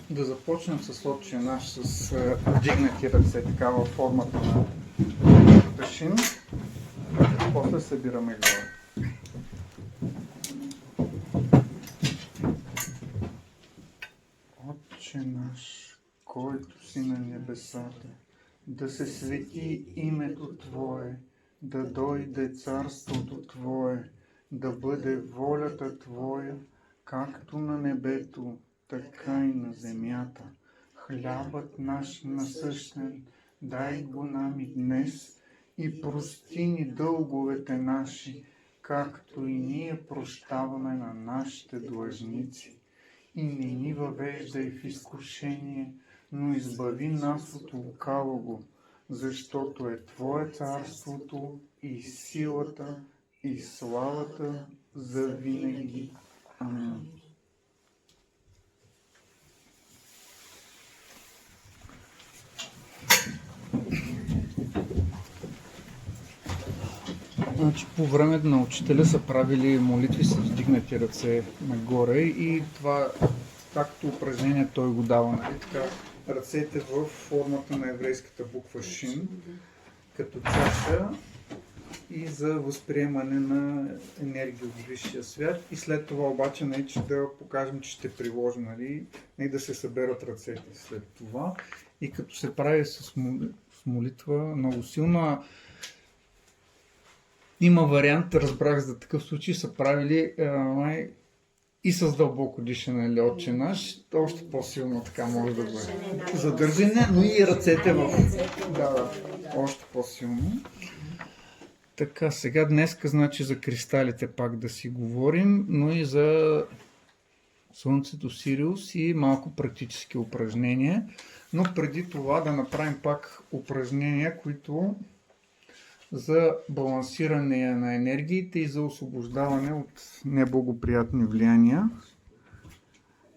Да започнем с Отче наш, с вдигнати ръце, така във формата на пешин. После събираме горе. Отче наш, който си на небесата, да се свети името Твое, да дойде царството Твое, да бъде волята Твоя, както на небето, така и на земята. Хлябът наш насъщен, дай го нам и днес, и прости ни дълговете наши, както и ние прощаваме на нашите длъжници. И не ни въвеждай в изкушение, но избави нас от лукавого, защото е Твое царството и силата и славата за винаги. Амин. Значи, по времето на учителя са правили молитви с вдигнати ръце нагоре и това, както упражнение той го дава, нали? Така, ръцете в формата на еврейската буква Шин, като чаша и за възприемане на енергия от висшия свят. И след това обаче, нали, че да покажем, че ще приложим, нали, и да се съберат ръцете след това. И като се прави с молитва много силно. Има вариант, разбрах за такъв случай, са правили и с дълбоко дишане, или Отче наш, още по-силно така може да бъде. Задържане, но и ръцете в... Да, още по-силно. Така, сега днеска, значи, за кристалите пак да си говорим, но и за Слънцето Сириус и малко практически упражнения. Но преди това да направим пак упражнения, които за балансиране на енергиите и за освобождаване от неблагоприятни влияния.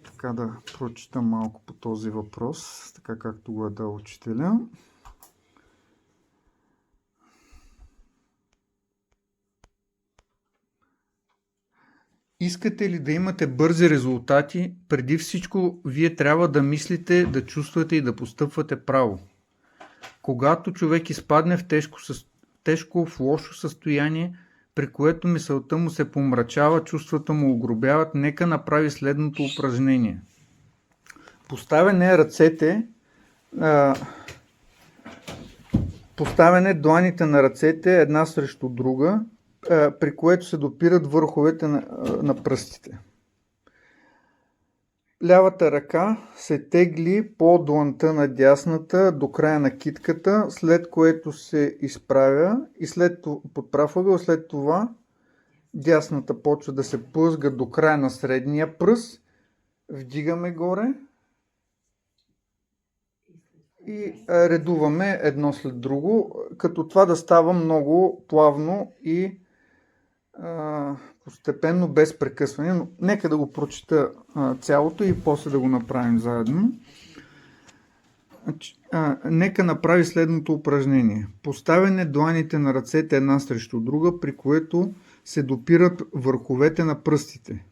Така да прочитам малко по този въпрос, така както го е дал учителя. Искате ли да имате бързи резултати? Преди всичко, вие трябва да мислите, да чувствате и да постъпвате право. Когато човек изпадне в в лошо състояние, при което мисълта му се помрачава, чувствата му огробяват, нека направи следното упражнение. Поставяне дланите на ръцете една срещу друга, при което се допират върховете на пръстите. Лявата ръка се тегли по дланта на дясната до края на китката, след което се изправя и под прав ъгъл, след това дясната почва да се плъзга до края на средния пръст, вдигаме горе и редуваме едно след друго, като това да става много плавно и постепенно, без прекъсване, но нека да го прочита цялото и после да го направим заедно. Нека направи следното упражнение. Поставяне дланите на ръцете една срещу друга, при което се допират върховете на пръстите.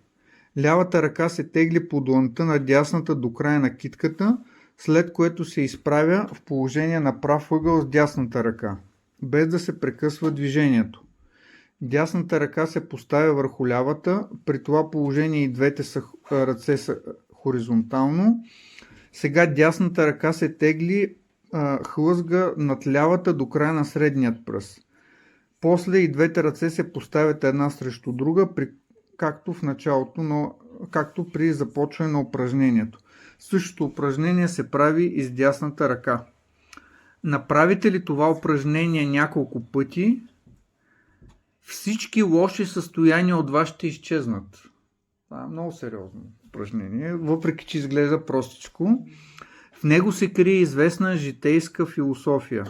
Лявата ръка се тегли по дланта на дясната до края на китката, след което се изправя в положение на прав ъгъл с дясната ръка, без да се прекъсва движението. Дясната ръка се поставя върху лявата, при това положение и двете ръце са хоризонтално. Сега дясната ръка се тегли, хлъзга над лявата до края на средният пръст. После и двете ръце се поставят една срещу друга, както в началото, както при започване на упражнението. Същото упражнение се прави и с дясната ръка. Направите ли това упражнение няколко пъти, всички лоши състояния от вас ще изчезнат. Това е много сериозно упражнение, въпреки че изглежда простичко. В него се крие известна житейска философия.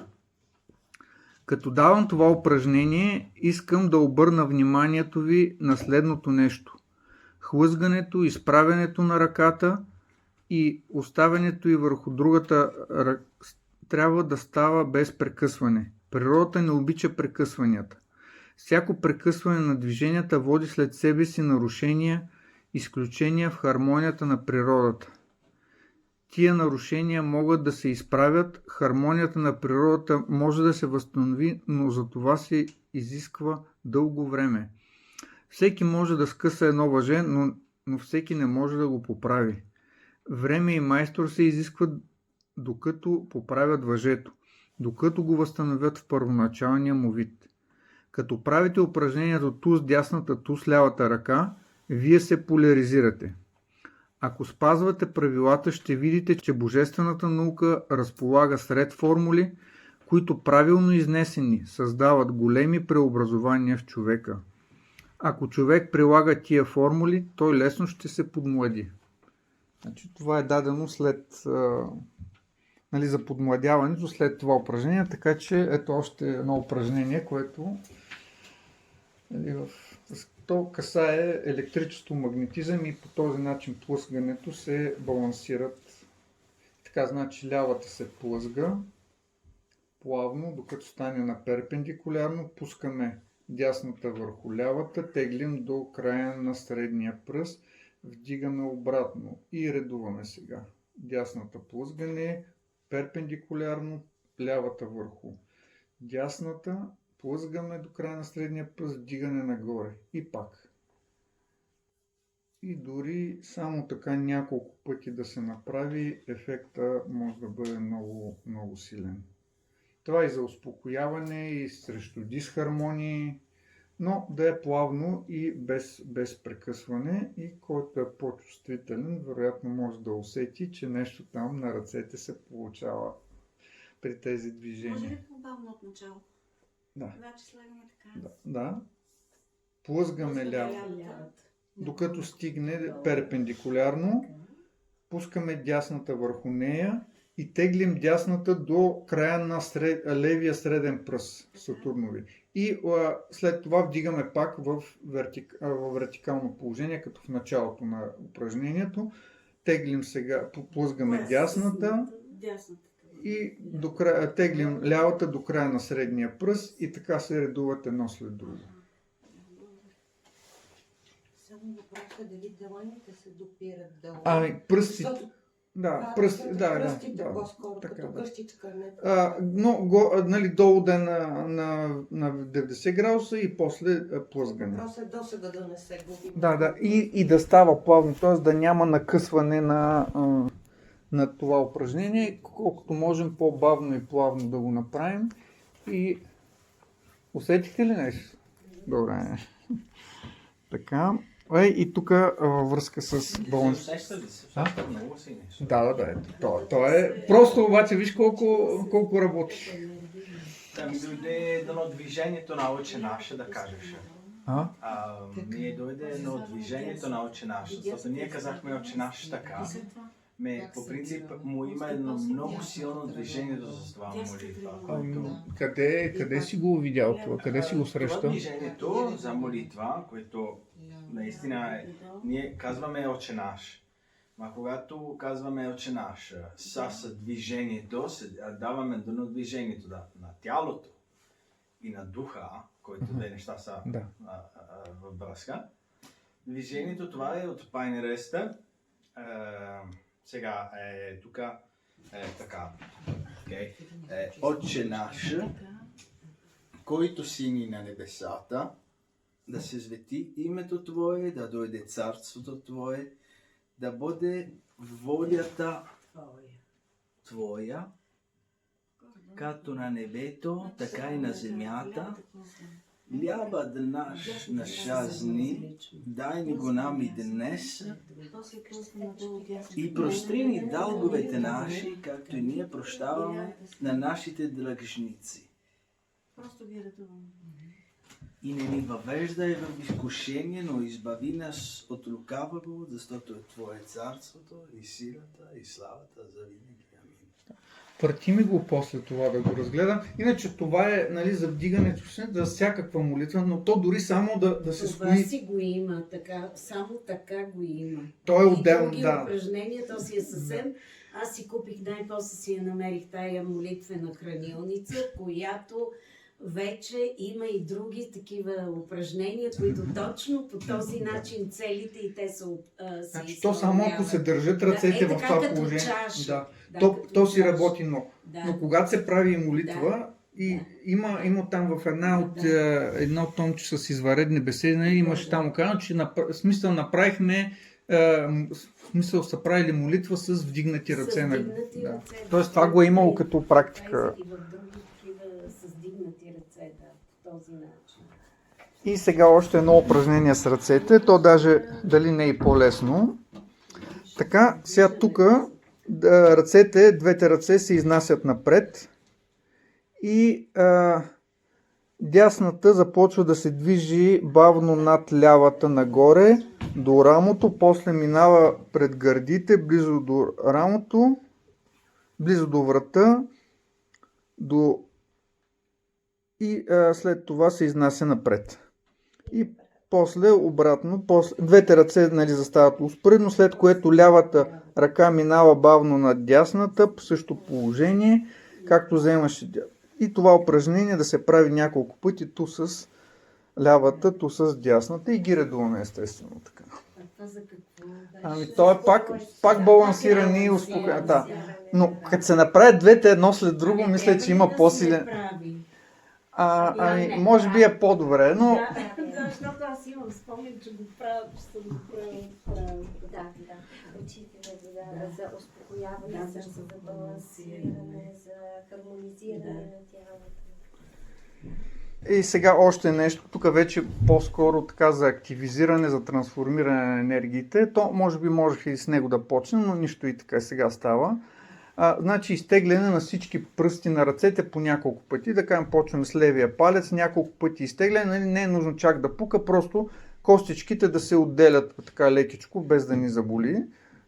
Като давам това упражнение, искам да обърна вниманието ви на следното нещо. Хлъзгането, изправянето на ръката и оставянето й върху другата ръка трябва да става без прекъсване. Природата не обича прекъсванията. Всяко прекъсване на движенията води след себе си нарушения изключения в хармонията на природата. Тия нарушения могат да се изправят, хармонията на природата може да се възстанови, но за това се изисква дълго време. Всеки може да скъса едно въже, но всеки не може да го поправи. Време и майстор се изискват, докато поправят въжето, докато го възстановят в първоначалния му вид. Като правите упражнението ту с дясната, ту с лявата ръка, вие се поляризирате. Ако спазвате правилата, ще видите, че божествената наука разполага с ред формули, които правилно изнесени създават големи преобразования в човека. Ако човек прилага тия формули, той лесно ще се подмлади. Значи, това е дадено след за подмладяването след това упражнение, така че ето още едно упражнение, което то касае електричество, магнетизъм и по този начин плъзгането се балансират. Така, значи лявата се плъзга плавно, докато стане на перпендикулярно, пускаме дясната върху лявата, теглим до края на средния пръст, вдигаме обратно и редуваме сега. Дясната плъзгане, перпендикулярно, лявата върху дясната, плъзгаме до края на средния пръст, вдигане нагоре и пак. И дори само така няколко пъти да се направи, ефекта може да бъде много, много силен. Това и за успокояване, и срещу дисхармонии, но да е плавно и без прекъсване, и който е по-чувствителен, вероятно може да усети, че нещо там на ръцете се получава при тези движения. Може ли по-бавно от начало? Да. Значи слагаме така. Да. Плъзгаме лявата, докато стигне перпендикулярно, пускаме дясната върху нея и теглим дясната до края на левия среден пръст, Сатурнови. И след това вдигаме пак в вертикално положение, като в началото на упражнението. Теглим сега, плъзгаме дясната и теглим лявата до края на средния пръст и така се редуват едно след друго. Само въпросът е дали деланите се допират долу. Пръстите. Да, пръстите по-скоро, като къщичка. Но долу да е на 90 градуса и после плъзгане. Въпросът е досега да не се губи. Да, и да става плавно, т.е. да няма накъсване на това упражнение, колкото можем по-бавно и плавно да го направим. И усетихте ли нещо? Добре. Така. И тук във връзка с баланс. Да. То е. Просто обаче виж колко работи. Да ми дойде едно движението на Отче наш, да кажеш. Ние дойде едно движението на Отче наш, защото ние казахме Отче наш така. По принцип му има едно много силно движение за това молитва. Къде си го видял това? Къде си го срещал? Това движението за молитва, което наистина ние казваме Отче наш. А когато казваме Отче наш с движението, даваме до движението на тялото и на духа, който две неща са във връзка. Движението това е от Пайнереста. Сега тук така. Отче наш, който си ни на небесата, да се свети името Твое, да дойде царството Твое, да бъде волята Твоя, като на небето, така и на земята. Хляба наш дни, дай ни го нам и днес, и простри ни дълговете наши, както и ние прощаваме на нашите длъжници. И не ни въвеждай в изкушение, но избави нас от лукавого, защото е Твое царството и силата и славата за винаги. Амин. Върти ми го после това да го разгледам. Иначе това е за вдигането за всякаква молитва, но то дори само да се спои. Това си го има, само така го има. То е отделно, други упражнения, то си е съвсем. Аз си купих, най-после си я намерих тая молитвена хранилница, която вече има и други такива упражнения, които точно по този начин целите и те са Значи, то само ако се държат ръцете в това положение, чаша. то си работи много. Да. Но когато се прави и молитва, и има там в едно от томче с извънредни беседи, имаше там казано, че смисъл направихме в смисъл са правили молитва с вдигнати ръце. Тоест това го е имало като практика. И в други такива с вдигнати ръце, по този начин. И сега още едно упражнение с ръцете, то даже дали не е и по-лесно. Така, сега тук двете ръце се изнасят напред и дясната започва да се движи бавно над лявата нагоре до рамото, после минава пред гърдите, близо до рамото, близо до врата и след това се изнася напред. И после обратно, двете ръце застават успоредно, след което лявата ръка минава бавно над дясната, по същото положение, както вземаше. И това упражнение да се прави няколко пъти, ту с лявата, ту с дясната и ги редуваме естествено така. То е пак балансиране и успокоение. Да. Но като се направят двете едно след друго, мисля, че има по-силен. Може би е по-добре, но... Защото аз имам спомен, че го правя, че съм го правил. Да. Учителя за успокояване, за балансиране, за хармонизиране на тялото. И сега още нещо, тук вече по-скоро така за активизиране, за трансформиране на енергиите. То може би можех и с него да почнем, но нищо и така сега става. Значи изтегляне на всички пръсти на ръцете по няколко пъти. Да кажем, почваме с левия палец, няколко пъти изтегляне. Не е нужно чак да пука, просто костичките да се отделят така лекичко, без да ни заболи,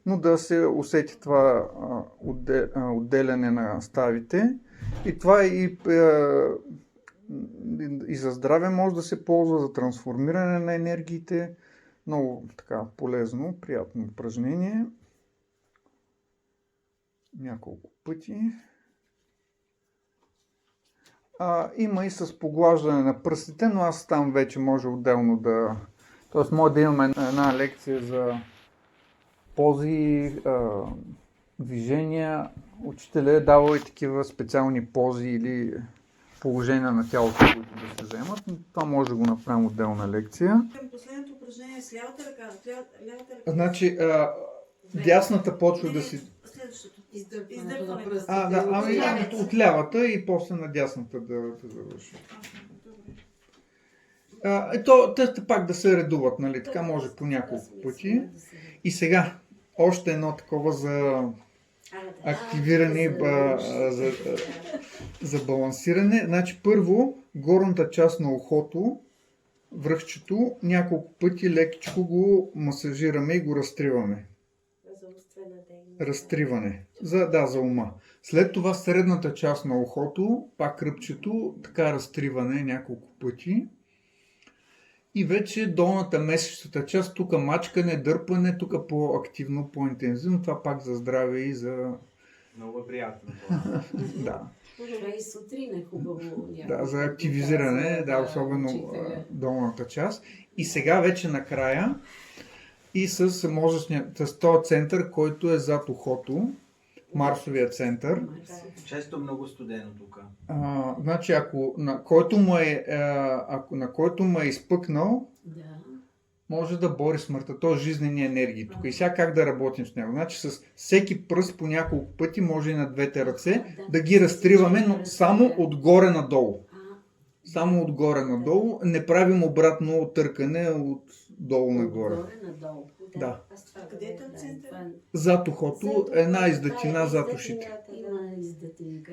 но да се усети това отделяне на ставите. И това и за здраве може да се ползва, за трансформиране на енергиите. Много така полезно, приятно упражнение. Няколко пъти. Има и с поглаждане на пръстите, но аз там вече може отделно да... Тоест може да имаме една лекция за пози, движения. Учителя е давал и такива специални пози или положения на тялото, които да се вземат. Това може да го направим отделна лекция. Последното упражнение с лявата ръка. Значи, дясната почва да си... Следващото. Издърпване. От лявата и после на дясната да завърши. Те пак да се редуват, нали? Така може по няколко пъти. И сега, още едно такова за активиране, за балансиране. Значи първо, горната част на ухото, връхчето, няколко пъти лекичко го масажираме и го разтриваме. Разтриване. За ума. След това средната част на ухото, пак ръбчето, така разтриване няколко пъти. И вече долната месечната част, тук мачкане, дърпане, тук по-активно, по-интензивно. Това пак за здраве и за... Много приятно. Да. И сутрин е хубаво. Да, за активизиране, особено долната част. И сега вече накрая и с този център, който е зад ухото, Марсовия център. Често много студено тук. Значи, на който му е изпъкнал, може да бори смъртта, т.е. жизнени енергии тук. И сега как да работим с него? Значи с всеки пръст по няколко пъти, може и на двете ръце, да ги разтриваме, но само отгоре надолу. Само отгоре надолу. Не правим обратно търкане от долу нагоре. Да. Къде е този център? Зад ухото, една издатина зад ушите. Има издатинка.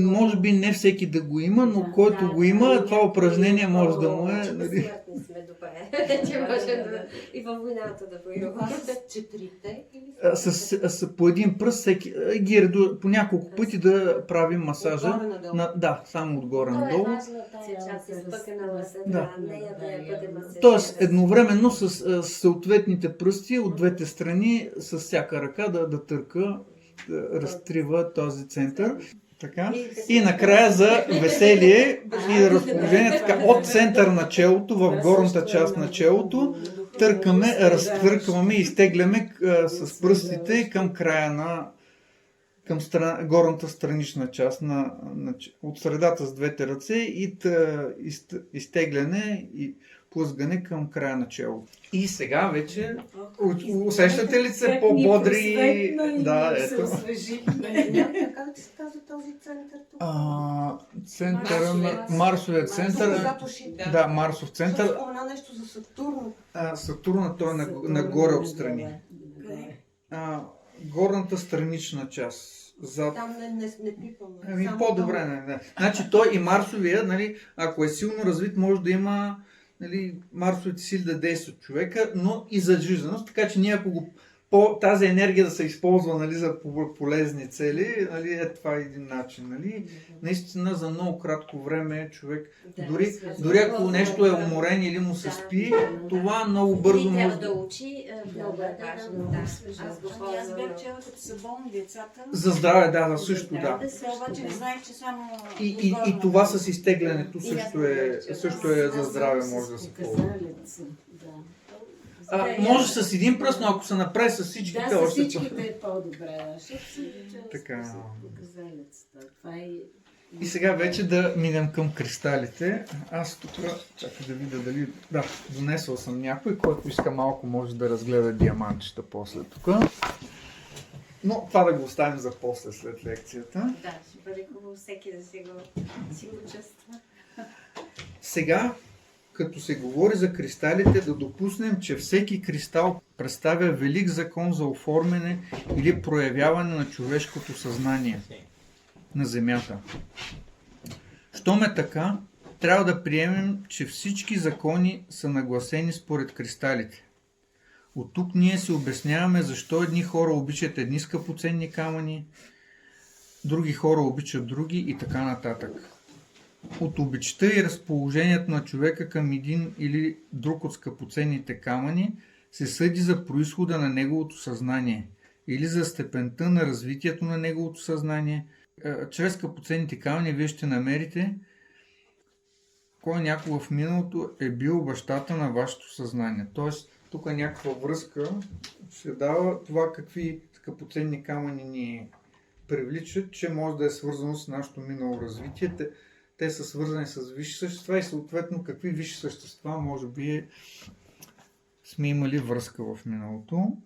Може би не всеки да го има, но който го има, това упражнение може да му е... Смъртни сме добре. Че можем и във войната да воюваме. С четирите? По един пръст ги по няколко пъти да правим масажа. Да, само отгоре надолу. Тоест едновременно с съответните пръсти от двете страни, с всяка ръка да търка, да разтрива този център. Така. И накрая за веселие и разположение, така, от център на челото, в горната част на челото, разтъркваме и изтегляме с пръстите към края на горната странична част от средата с двете ръце и изтегляне и плъзгане към края на челото. И сега вече усещате ли се по-бодри? Да, ето. Как ти се казва този център тук? Марсовият център. Зад ушите. Да, Марсов център. Ще спомена нещо за Сатурн. Сатурна, той е нагоре отстрани. Къде? Горната странична част. Там не пипаме. Само По-добре, там. не. Значи той и Марсовия, нали, ако е силно развит, може да има, нали, Марсовите сили да действат човека, но и за жизненост, така че ние ако тази енергия да се използва, нали, за полезни цели, нали, това е един начин. Нали. Наистина за много кратко време човек, дори ако нещо е уморен или му се спи, това много бързо трябва може да учи. Много е важно. Аз го Аз бях чела, като са болни децата. за здраве, да, също, да. Това обаче не знаех, че само... И това с изтеглянето също е за здраве, може да се ползва. Може с един пръст, но ако се направи с всичките, Да, с още всичките е по-добре. Така. Това е... И сега вече да минем към кристалите. Аз тук, чакай да видя дали... Да, донесъл съм някой, който иска малко може да разгледа диамантчета после тук. Но това да го оставим за после, след лекцията. Да, ще бъде хубаво всеки да си го чувства. Сега, като се говори за кристалите, да допуснем, че всеки кристал представя велик закон за оформяне или проявяване на човешкото съзнание на Земята. Щом е така, трябва да приемем, че всички закони са нагласени според кристалите. От тук ние си обясняваме защо едни хора обичат едни скъпоценни камъни, други хора обичат други и така нататък. От обичта и разположението на човека към един или друг от скъпоценните камъни се съди за произхода на неговото съзнание или за степента на развитието на неговото съзнание. Чрез скъпоценните камъни вие ще намерите кой някога в миналото е бил бащата на вашето съзнание. Тоест, тук е някаква връзка, се дава това какви скъпоценни камъни ни привличат, че може да е свързано с нашето минало развитие. Те са свързани с висши същества и съответно какви висши същества може би сме имали връзка в миналото.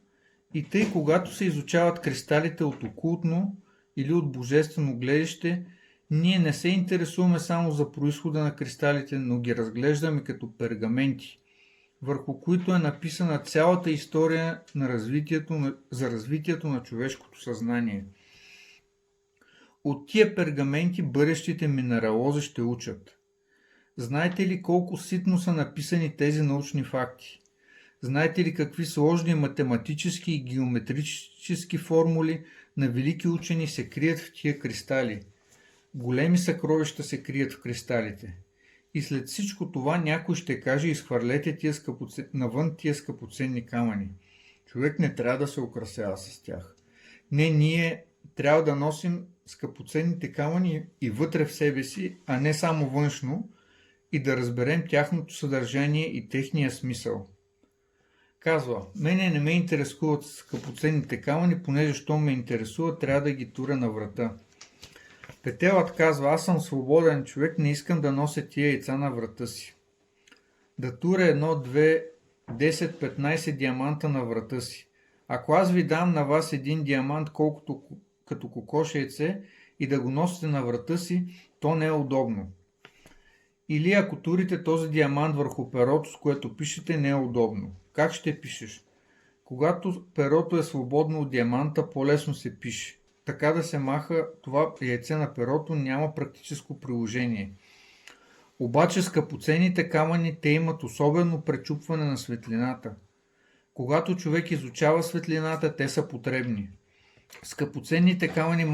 И тъй, когато се изучават кристалите от окултно или от божествено гледище, ние не се интересуваме само за произхода на кристалите, но ги разглеждаме като пергаменти, върху които е написана цялата история за развитието на човешкото съзнание. От тия пергаменти бъдещите минералози ще учат. Знаете ли колко ситно са написани тези научни факти? Знаете ли какви сложни математически и геометрически формули на велики учени се крият в тия кристали? Големи съкровища се крият в кристалите. И след всичко това някой ще каже: изхвърлете навън тия скъпоценни камъни. Човек не трябва да се украсява с тях. Не, ние трябва да носим скъпоценните камъни и вътре в себе си, а не само външно, и да разберем тяхното съдържание и техния смисъл. Казва: мене не ме интересуват скъпоценните камъни, понеже що ме интересува, трябва да ги туря на врата. Петелът казва: аз съм свободен човек, не искам да нося тия яйца на врата си. Да туря 1, 2, 10, 15 диаманта на врата си. Ако аз ви дам на вас един диамант, колкото като кокош яйце, и да го носите на врата си, то не е удобно. Или ако турите този диамант върху перото, с което пишете, не е удобно. Как ще пишеш? Когато перото е свободно от диаманта, по-лесно се пише. Така да се маха това яйце на перото няма практическо приложение. Обаче скъпоценните камъни, те имат особено пречупване на светлината. Когато човек изучава светлината, те са потребни. Скъпоценните камъни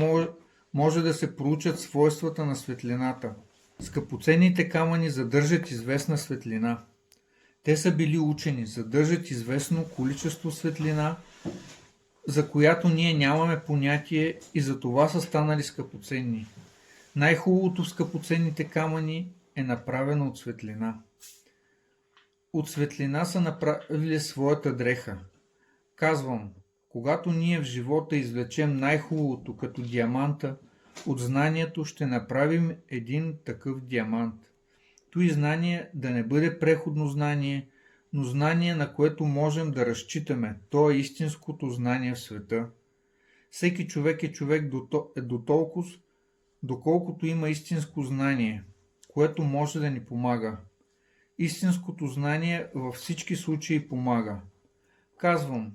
може да се проучат свойствата на светлината. Скъпоценните камъни задържат известна светлина. Те са били учени, задържат известно количество светлина, за която ние нямаме понятие, и за това са станали скъпоценни. Най-хубавото в скъпоценните камъни е направено от светлина. От светлина са направили своята дреха. Казвам, когато ние в живота извлечем най-хубавото като диаманта, от знанието ще направим един такъв диамант. Той знание да не бъде преходно знание, но знание, на което можем да разчитаме. То е истинското знание в света. Всеки човек е човек до толкова, доколкото има истинско знание, което може да ни помага. Истинското знание във всички случаи помага. Казвам,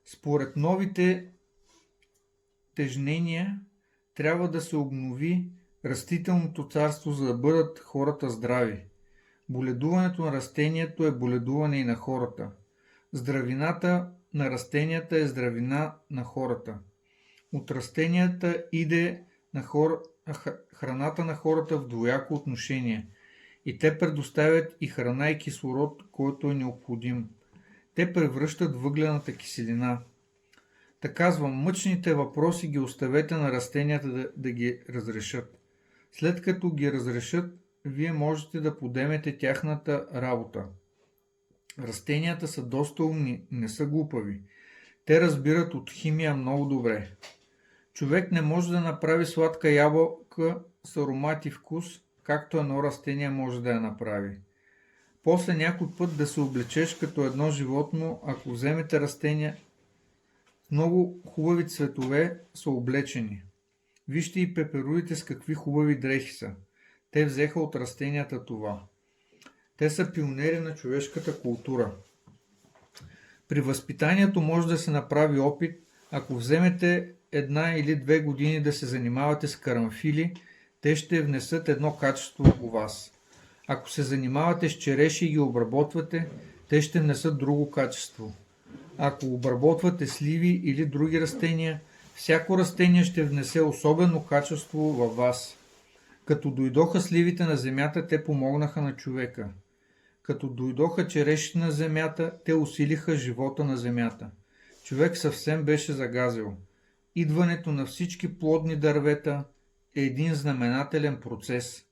според новите тежнения трябва да се обнови растителното царство, за да бъдат хората здрави. Боледуването на растението е боледуване и на хората. Здравината на растенията е здравина на хората. От растенията иде храната на хората в двояко отношение. И те предоставят и храна и кислород, който е необходим. Те превръщат въглената киселина. Та казвам, мъчните въпроси ги оставете на растенията да ги разрешат. След като ги разрешат, вие можете да подемете тяхната работа. Растенията са доста умни, не са глупави. Те разбират от химия много добре. Човек не може да направи сладка ябълка с аромат и вкус, както едно растение може да я направи. После някой път да се облечеш като едно животно, ако вземете растения, много хубави цветове са облечени. Вижте и пеперудите с какви хубави дрехи са. Те взеха от растенията това. Те са пионери на човешката култура. При възпитанието може да се направи опит, ако вземете 1 или 2 години да се занимавате с карамфили, те ще внесат едно качество у вас. Ако се занимавате с череши и ги обработвате, те ще внесат друго качество. Ако обработвате сливи или други растения, всяко растение ще внесе особено качество във вас. Като дойдоха сливите на земята, те помогнаха на човека. Като дойдоха черешите на земята, те усилиха живота на земята. Човек съвсем беше загазил. Идването на всички плодни дървета е един знаменателен процес.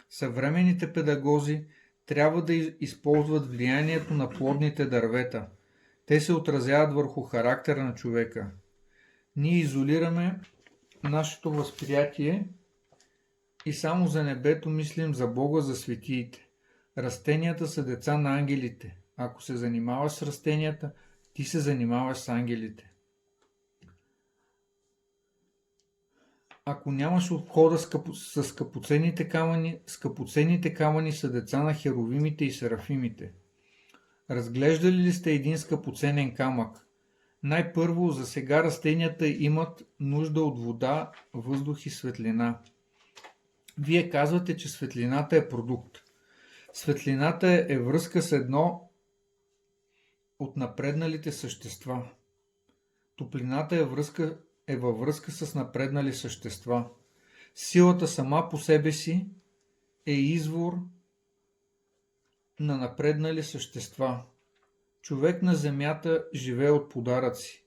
Съвременните педагози трябва да използват влиянието на плодните дървета. Те се отразяват върху характера на човека. Ние изолираме нашето възприятие и само за небето мислим, за Бога, за светиите. Растенията са деца на ангелите. Ако се занимаваш с растенията, ти се занимаваш с ангелите. Ако нямаш обхода с скъпоценните камъни са деца на херовимите и серафимите. Разглеждали ли сте един скъпоценен камък? Най-първо, за сега растенията имат нужда от вода, въздух и светлина. Вие казвате, че светлината е продукт. Светлината е връзка с едно от напредналите същества. Топлината е във връзка с напреднали същества. Силата сама по себе си е извор на напреднали същества. Човек на земята живее от подаръци.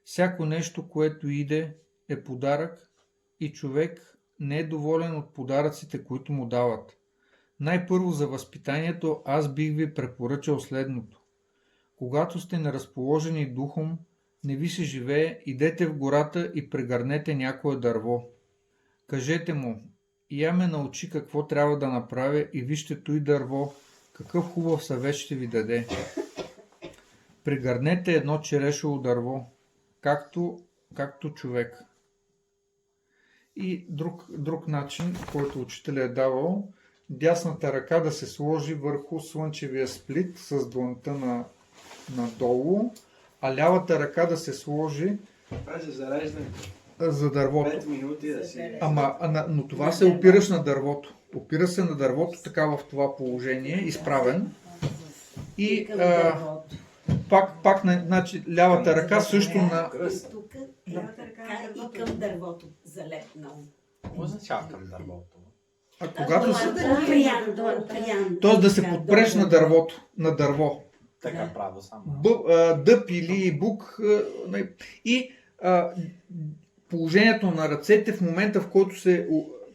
Всяко нещо, което иде, е подарък и човек не е доволен от подаръците, които му дават. Най-първо за възпитанието аз бих ви препоръчал следното. Когато сте неразположени духом, не ви се живее, идете в гората и прегърнете някое дърво. Кажете му, я ме научи какво трябва да направя и вижте той дърво, какъв хубав съвет ще ви даде. Прегърнете едно черешово дърво, както човек. И друг начин, който учителя е давал, дясната ръка да се сложи върху слънчевия сплит с длънта надолу, а лявата ръка да се сложи Пази, зареждане. за дървото. 5 минути да си... Но това се опираш на дървото. Опира се на дървото така в това положение, изправен. И пак значи, лявата ръка също на... Тук Лявата ръка на и дървото. към дървото залепнал. Какво означава към дървото? А когато се... Опрян. Тоест да се подпреш на дървото, на дърво. Така право само. Дъб или бук. И положението на ръцете в момента, в който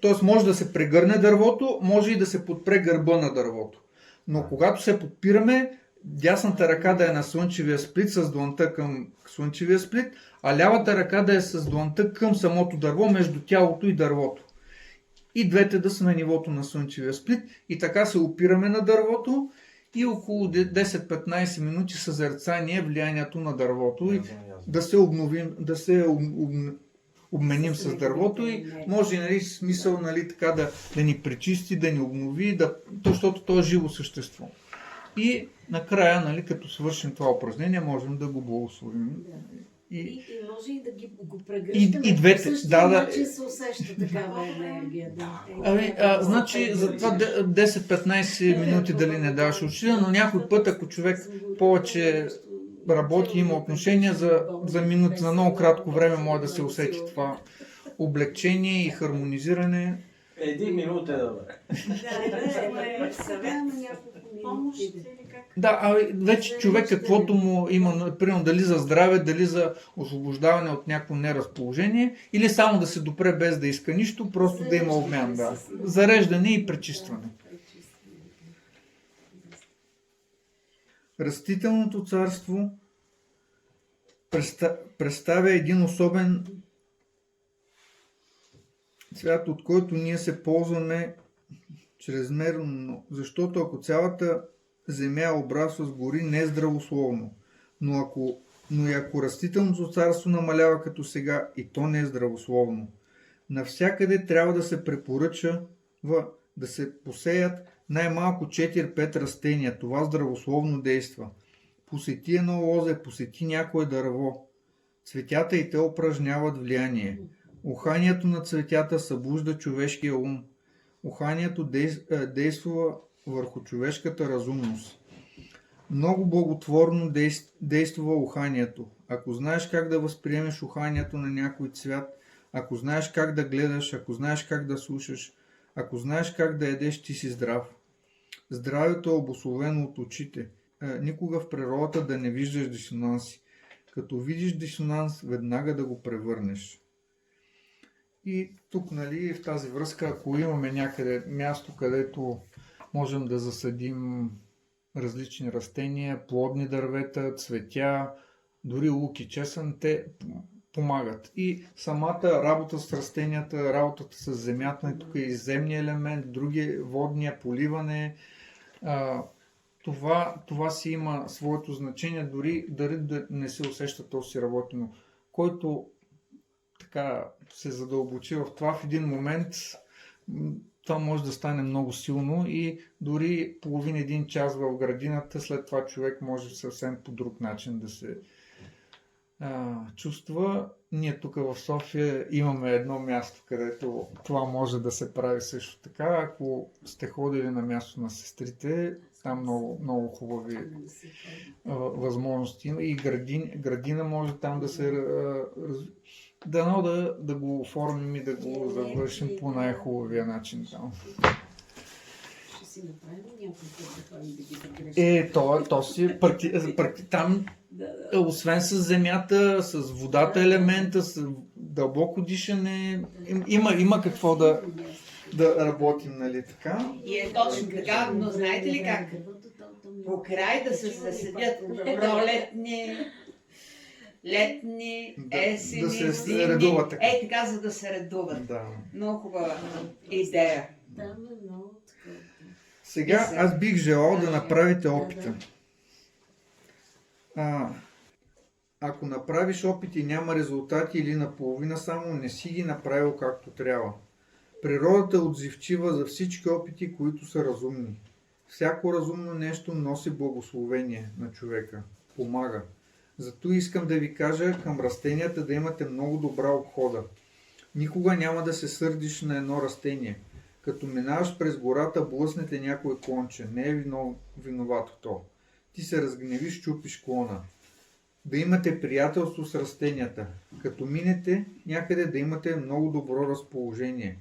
т.е. може да се прегърне дървото, може и да се подпре гърба на дървото. Но когато се подпираме, дясната ръка да е на слънчевия сплит с дланта към слънчевия сплит, а лявата ръка да е с дланта към самото дърво, между тялото и дървото. И двете да са на нивото на слънчевия сплит. И така се опираме на дървото и около 10-15 минути съзерцание влиянието на дървото и да се обновим, обменим с дървото и може, нали, смисъл, нали, така да ни пречисти, да ни обнови, защото то е живо същество. И накрая, нали, като свършим това упражнение, можем да го благословим. И може и да го прегръщаме. И двете, по същия да. начин се усеща такава енергия. Значи за това 10-15 минути дали не даваш учителя, но някой път, ако човек повече работи, има отношения за минути, на много кратко време може да се усети това облегчение и хармонизиране. 1 минута е добре. Помощ или как? Да, вече човек каквото му има, примерно дали за здраве, дали за освобождаване от някакво неразположение, или само да се допре без да иска нищо, просто да има обмян. Да. Зареждане и пречистване. Растителното царство представя един особен цвят, от който ние се ползваме чрезмерно, защото ако цялата земя обрасва с гори, не е здравословно. Но и ако растителното царство намалява като сега, и то не е здравословно. Навсякъде трябва да се препоръча да се посеят най-малко 4-5 растения. Това здравословно действа. Посети едно лозе, посети някое дърво. Цветята и те упражняват влияние. Уханието на цветята събужда човешкия ум. Уханието действа върху човешката разумност. Много благотворно действа уханието. Ако знаеш как да възприемеш уханието на някой цвят, ако знаеш как да гледаш, ако знаеш как да слушаш, ако знаеш как да ядеш, ти си здрав. Здравето е обусловено от очите. Никога в природата да не виждаш дисонанси. Като видиш дисонанс, веднага да го превърнеш. И тук, нали, в тази връзка, ако имаме някъде място, където можем да засадим различни растения, плодни дървета, цветя, дори лук и чесън, те помагат. И самата работа с растенията, работата с земята, тук е и земния елемент, други водния, поливане, това си има своето значение, дори да не се усеща, то си работи, но който така се задълбочи в това, в един момент това може да стане много силно и дори половин-един час в градината, след това човек може съвсем по друг начин да се чувства. Ние тук в София имаме едно място, където това може да се прави също така. Ако сте ходили на място на сестрите, там много, много хубави възможности има и градина може там да се да го оформим и да го завършим по най-хубавия начин там. Ще си направим някой път да ходим да ги прегръщаме. То си там, освен с земята, с водата елемента, с дълбоко дишане, има какво да работим, нали така? И е точно така, но знаете ли как? По край да се заседят пролетни, летни, есени, да се зимни. редуват така. Така, за да се редуват. Да. Много хубава идея. Там е много такова. Сега аз бих желал да направите опита. Ако направиш опит и няма резултати или наполовина само, не си ги направил както трябва. Природата е отзивчива за всички опити, които са разумни. Всяко разумно нещо носи благословение на човека. Помага. Зато искам да ви кажа към растенията да имате много добра обхода. Никога няма да се сърдиш на едно растение. Като минаваш през гората, блъснете някое клонче. Не е виновато то. Ти се разгневиш, чупиш клона. Да имате приятелство с растенията. Като минете някъде да имате много добро разположение.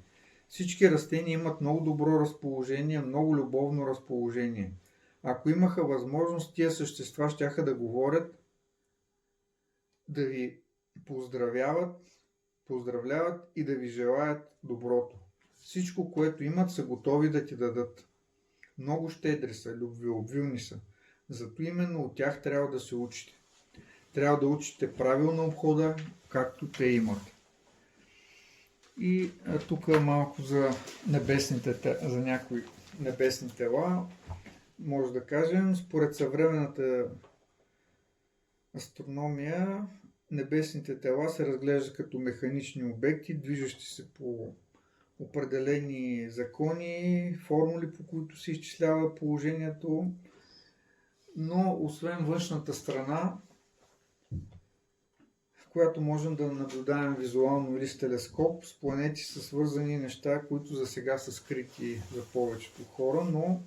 Всички растения имат много добро разположение, много любовно разположение. Ако имаха възможност, тия същества щяха да говорят, да ви поздравляват и да ви желаят доброто. Всичко, което имат, са готови да ти дадат. Много щедри са, любвеобилни са. Зато именно от тях трябва да се учите. Трябва да учите правилна обхода, както те имат. И тук малко за някои небесни тела. Може да кажем, според съвременната астрономия, небесните тела се разглеждат като механични обекти, движещи се по определени закони, формули, по които се изчислява положението, но освен външната страна, в която можем да наблюдаем визуално или с телескоп, с планети са свързани неща, които за сега са скрити за повечето хора, но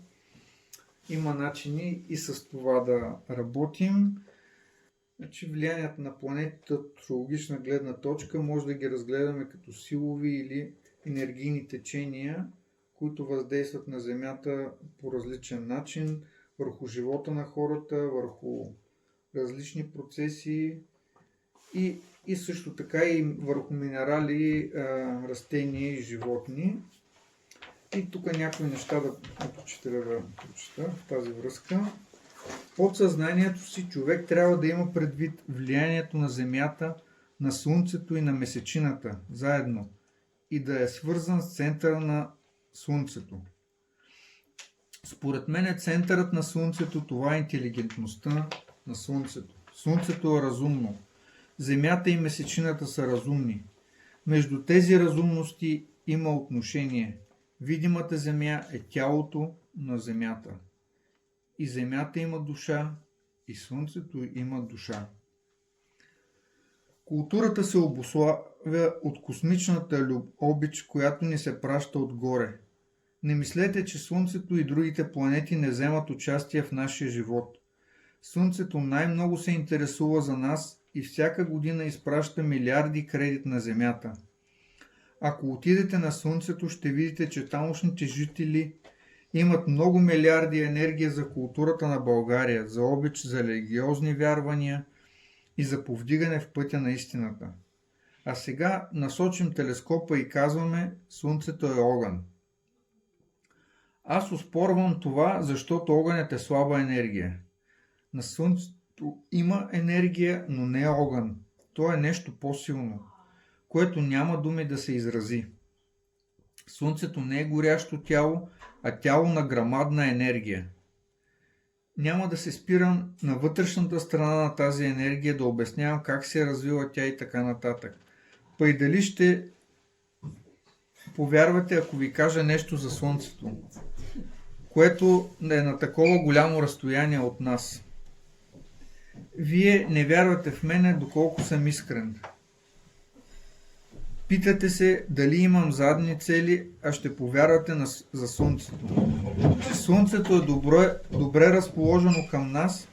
има начини и с това да работим. Значи, влиянието на планетите от астрологична гледна точка може да ги разгледаме като силови или енергийни течения, които въздействат на Земята по различен начин, върху живота на хората, върху различни процеси и също така и върху минерали, растения и животни. И тук някои неща да прочета в тази връзка. Под съзнанието си човек трябва да има предвид влиянието на Земята, на Слънцето и на Месечината заедно и да е свързан с центъра на Слънцето. Според мен центърът на Слънцето това е интелигентността на Слънцето. Слънцето е разумно. Земята и Месечината са разумни. Между тези разумности има отношение. Видимата Земя е тялото на Земята. И Земята има душа, и Слънцето има душа. Културата се обуславя от космичната обич, която ни се праща отгоре. Не мислете, че Слънцето и другите планети не вземат участие в нашия живот. Слънцето най-много се интересува за нас и всяка година изпраща милиарди кредит на Земята. Ако отидете на Слънцето, ще видите, че тамошните жители имат много милиарди енергия за културата на България, за обич, за религиозни вярвания и за повдигане в пътя на истината. А сега насочим телескопа и казваме, Слънцето е огън. Аз оспорвам това, защото огънят е слаба енергия. На Слънцето има енергия, но не е огън. То е нещо по-силно, което няма думи да се изрази. Слънцето не е горящо тяло, а тяло на грамадна енергия. Няма да се спирам на вътрешната страна на тази енергия, да обяснявам как се е развила тя и така нататък. Па и дали ще повярвате, ако ви кажа нещо за Слънцето, което е на такова голямо разстояние от нас. Вие не вярвате в мене, доколко съм искрен. Питате се дали имам задни цели, а ще повярвате за Слънцето. Че Слънцето е добре разположено към нас,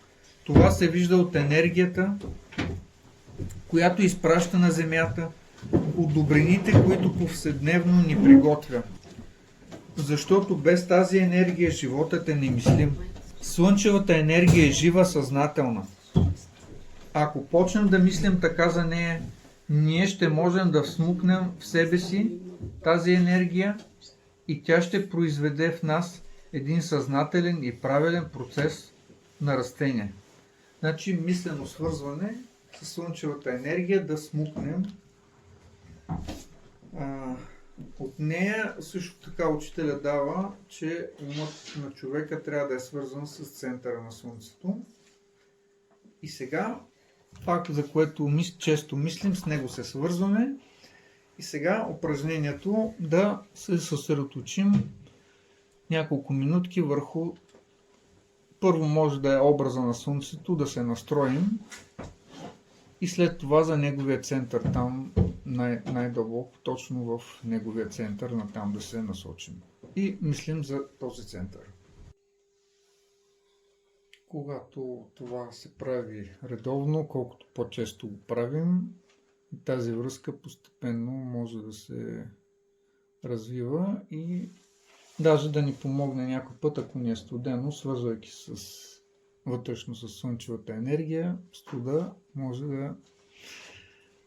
това се вижда от енергията, която изпраща на Земята, от добрините, които повседневно ни приготвя. Защото без тази енергия животът е немислим. Слънчевата енергия е жива, съзнателна. Ако почнем да мислим така за нея, ние ще можем да всмукнем в себе си тази енергия и тя ще произведе в нас един съзнателен и правилен процес на растение. Значи мислено свързване с слънчевата енергия да смукнем от нея. Също така учителя дава, че умът на човека трябва да е свързан с центъра на Слънцето. И сега пак, за което често мислим, с него се свързваме. И сега упражнението да се съсредоточим няколко минутки върху, първо може да е образа на Слънцето, да се настроим и след това за неговия център, там най-дълбоко, точно в неговия център, на там да се насочим. И мислим за този център. Когато това се прави редовно, колкото по-често го правим, тази връзка постепенно може да се развива и даже да ни помогне някой път, ако ни е студено, свързвайки вътрешно с слънчевата енергия, студа може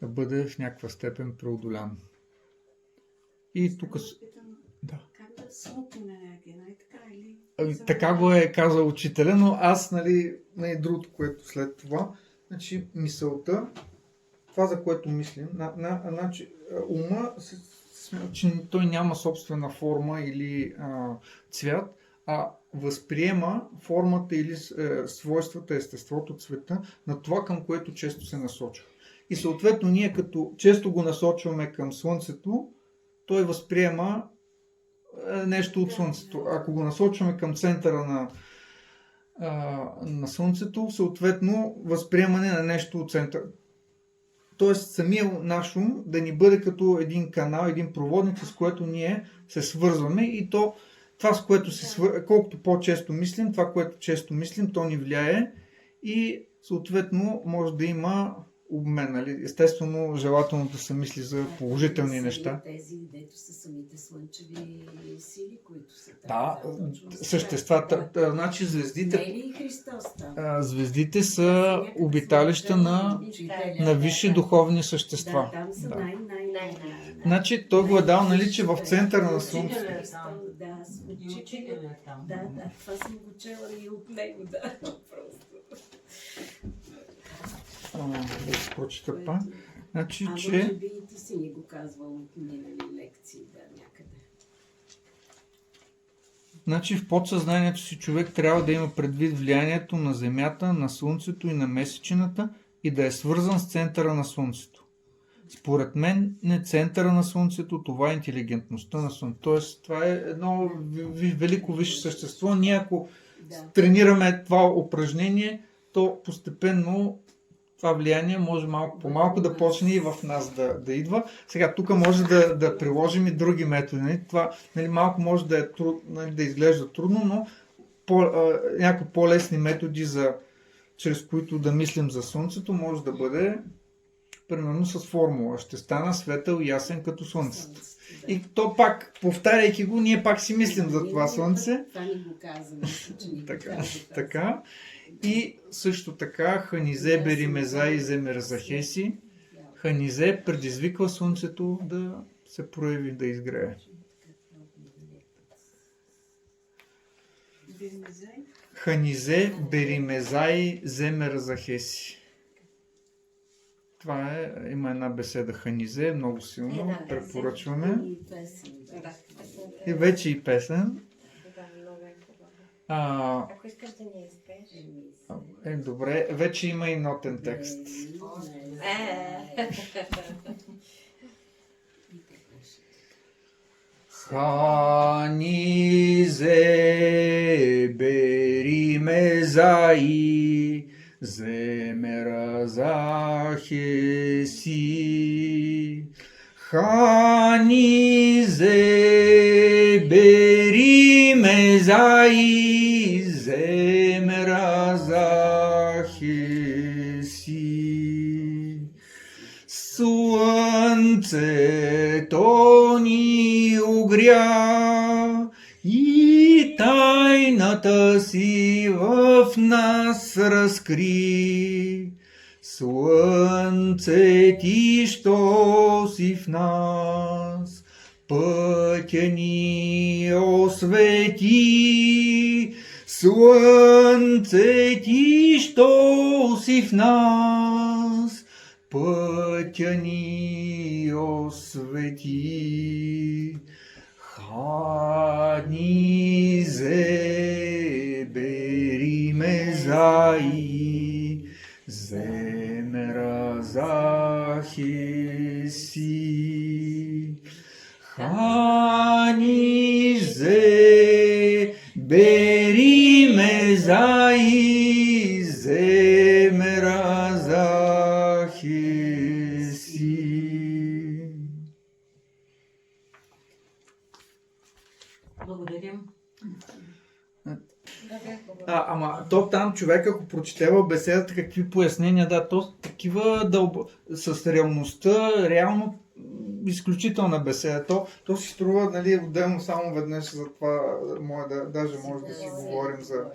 да бъде в някаква степен преодолян. И тук Да. Как да смукне енергия, нали така или? Така го е казал учителя, но аз, нали, другото, което след това, значи мисълта, това за което мислим, значи ума, че той няма собствена форма или цвят, а възприема формата или свойствата, естеството, цвета на това, към което често се насочва. И съответно ние като често го насочваме към Слънцето, той възприема нещо от Слънцето. Ако го насочваме към центъра на Слънцето, съответно възприемане на нещо от центъра. Тоест самия наш ум да ни бъде като един канал, един проводник, с което ние се свързваме и това, с което колкото по-често мислим, това, което често мислим, то ни влияе и съответно може да има обмен. Нали? Естествено, желателно да се мисли за положителни неща. Тези, дето са самите слънчеви сили, които са Да, съществата. Значи звездите. Не е ли Христос там? Звездите са обиталища на висши духовни същества. Да, там са Да. най. Значи той го е дал, нали, че в центъра на Слънцето. Да, И учителя е там. Да, това съм го чела и от него, да, просто. Да прочита пак. Значи, Може че... би и ти си ни го казвал от минали лекции, да, някъде. Значи в подсъзнанието си човек трябва да има предвид влиянието на Земята, на Слънцето и на месечината и да е свързан с центъра на Слънцето. Според мен не центъра на Слънцето, това е интелигентността на Слънцето. Тоест това е едно велико висше същество. Ние ако тренираме това упражнение, то постепенно това влияние може малко по малко да почне и в нас да идва. Сега тук може да приложим и други методи. Нали? Това малко може да е да изглежда трудно, но някои по-лесни методи, чрез които да мислим за Слънцето, може да бъде примерно с формула. Ще стана светъл и ясен като Слънцето. И то пак, повтаряйки го, ние пак си мислим за това Слънце. Това ни го казваме, че ни така. И също така Ханизе Беримеза и Земерзахеси. Ханизе предизвиква Слънцето да се прояви, да изгрее. Ханизе Беримезай Земерзахеси. Това има една беседа Ханизе, много силно, препоръчваме. И вече и песен. Ако искаш да ни изпееш. Добре, вече има и нотен текст. Ханизе Беримезай Земерзахеси. Ханизе Беримезай Земерзахеси. Слънцето ни огря и тайната си в нас разкри. Слънце ти, що си в нас, пътя ни освети. Слънце ти, що си в нас, пътя ни освети. Ханизе Беримезай Земерзахеси. Ханизе Беримезай Земерзахеси. Благодарим. Ама то там човек, ако прочете в беседата какви пояснения, то такива с реалността, реално изключителна беседа. То си струва, нали, отделно само веднъж за това, даже може да си говорим за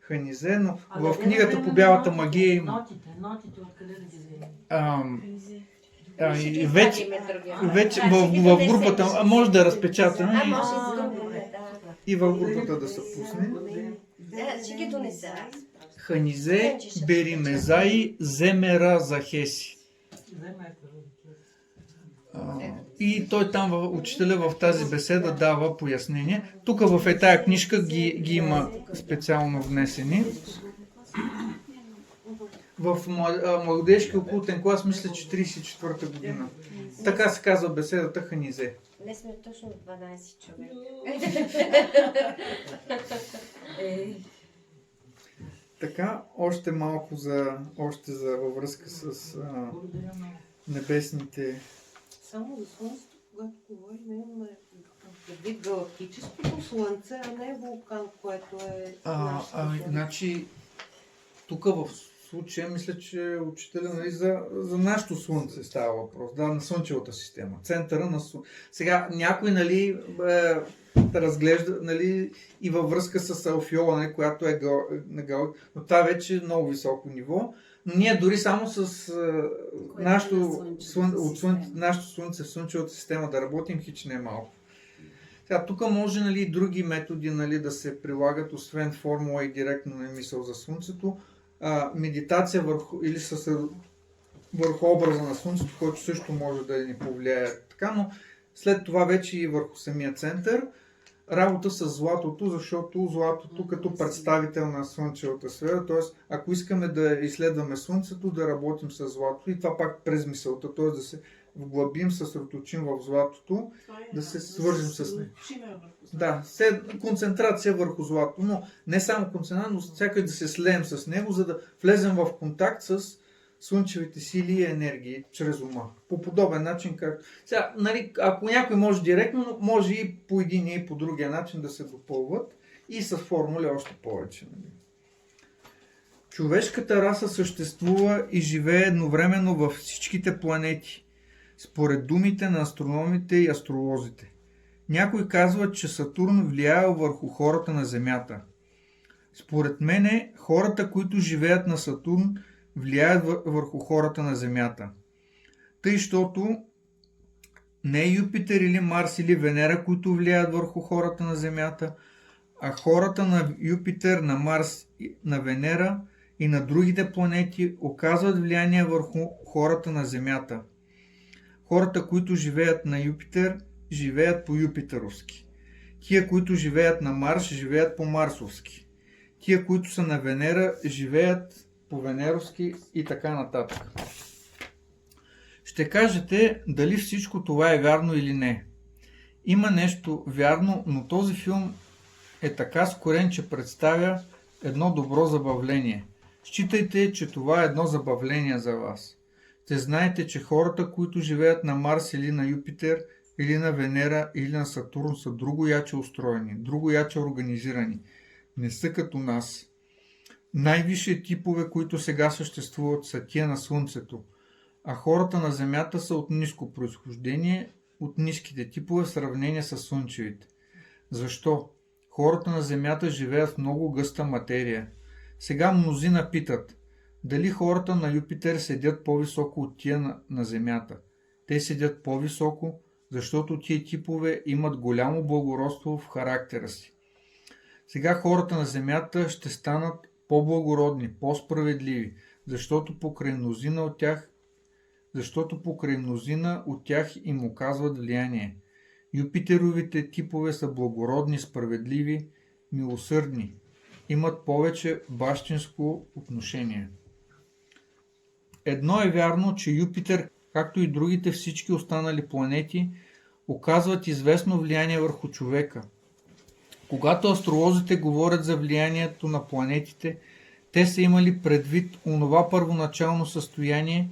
Ханизе, но в книгата по бялата магия има. Нотите откъде да ги вземем? И Ще вече, извадиме другия. вече Да, ще ги в донесем. групата, може да разпечатаме А, може и с другите, да. и в групата да се пусне. Да, ще ги донеса. Ханизе, Беримезаи, Земера Захеси. И той там, учителя в тази беседа дава пояснение. Тук в тая книжка ги има специално внесени. В младежки окултен клас, мисля, 44-та година. Така се казва беседата Ханизе. Днес сме точно 12 човека. Така, още малко във връзка с небесните. Само за слънцето, когато говорим, имаме предвид галактическото слънце, а не вулкан, което е Значи, тук в случая, мисля, че учителя, нали, за нашето слънце става въпрос, да, на Слънчевата система, центъра на Слънце. Сега, някой, нали, разглежда, нали, и във връзка с Алфиола, нали, която е на галактика, но това вече е много високо ниво. Но ние дори само с нашето слънце в Слънчевата система да работим, хич не е малко. Сега, тук може, нали, и други методи, нали, да се прилагат, освен формула и директно на мисъл за Слънцето. Медитация върху образа на Слънцето, който също може да ни повлияе така, но след това вече и върху самия център. Работа с златото, защото златото като представител на Слънчевата сфера, т.е. ако искаме да изследваме Слънцето, да работим с златото и това пак през мисълта, т.е. да се вглъбим, съсредоточим в златото, да се свържим с него. Да, концентрация върху злато, но не само концентрация, но всякъде да се слеем с него, за да влезем в контакт с слънчевите сили и енергии чрез ума. По подобен начин, както... Сега, нали, ако някой може директно, но може и по един и по другия начин да се допълват и с формули още повече. Нали. Човешката раса съществува и живее едновременно във всичките планети, според думите на астрономите и астролозите. Някой казва, че Сатурн влияе върху хората на Земята. Според мене, хората, които живеят на Сатурн, влияят върху хората на Земята. Тъй, защото не е Юпитер или Марс или Венера, които влияят върху хората на Земята, а хората на Юпитер, на Марс, на Венера и на другите планети оказват влияние върху хората на Земята. Хората, които живеят на Юпитер, живеят по юпитеровски. Тия, които живеят на Марс, живеят по марсовски. Тия, които са на Венера, живеят по венеровски и така нататък. Ще кажете дали всичко това е вярно или не. Има нещо вярно, но този филм е така скорен, че представя едно добро забавление. Считайте, че това е едно забавление за вас. Те знаете, че хората, които живеят на Марс или на Юпитер, или на Венера, или на Сатурн са другояче устроени, другояче организирани. Не са като нас. Най-висши типове, които сега съществуват, са тия на Слънцето, а хората на Земята са от ниско произхождение, от ниските типове в сравнение с слънчевите. Защо? Хората на Земята живеят в много гъста материя. Сега мнозина питат, дали хората на Юпитер седят по-високо от тия на Земята. Те седят по-високо, защото тия типове имат голямо благородство в характера си. Сега хората на Земята ще станат по-благородни, по-справедливи, защото покрай мнозина от тях им оказват влияние. Юпитеровите типове са благородни, справедливи, милосърдни, имат повече бащинско отношение. Едно е вярно, че Юпитер, както и другите всички останали планети, оказват известно влияние върху човека. Когато астролозите говорят за влиянието на планетите, те са имали предвид онова първоначално състояние,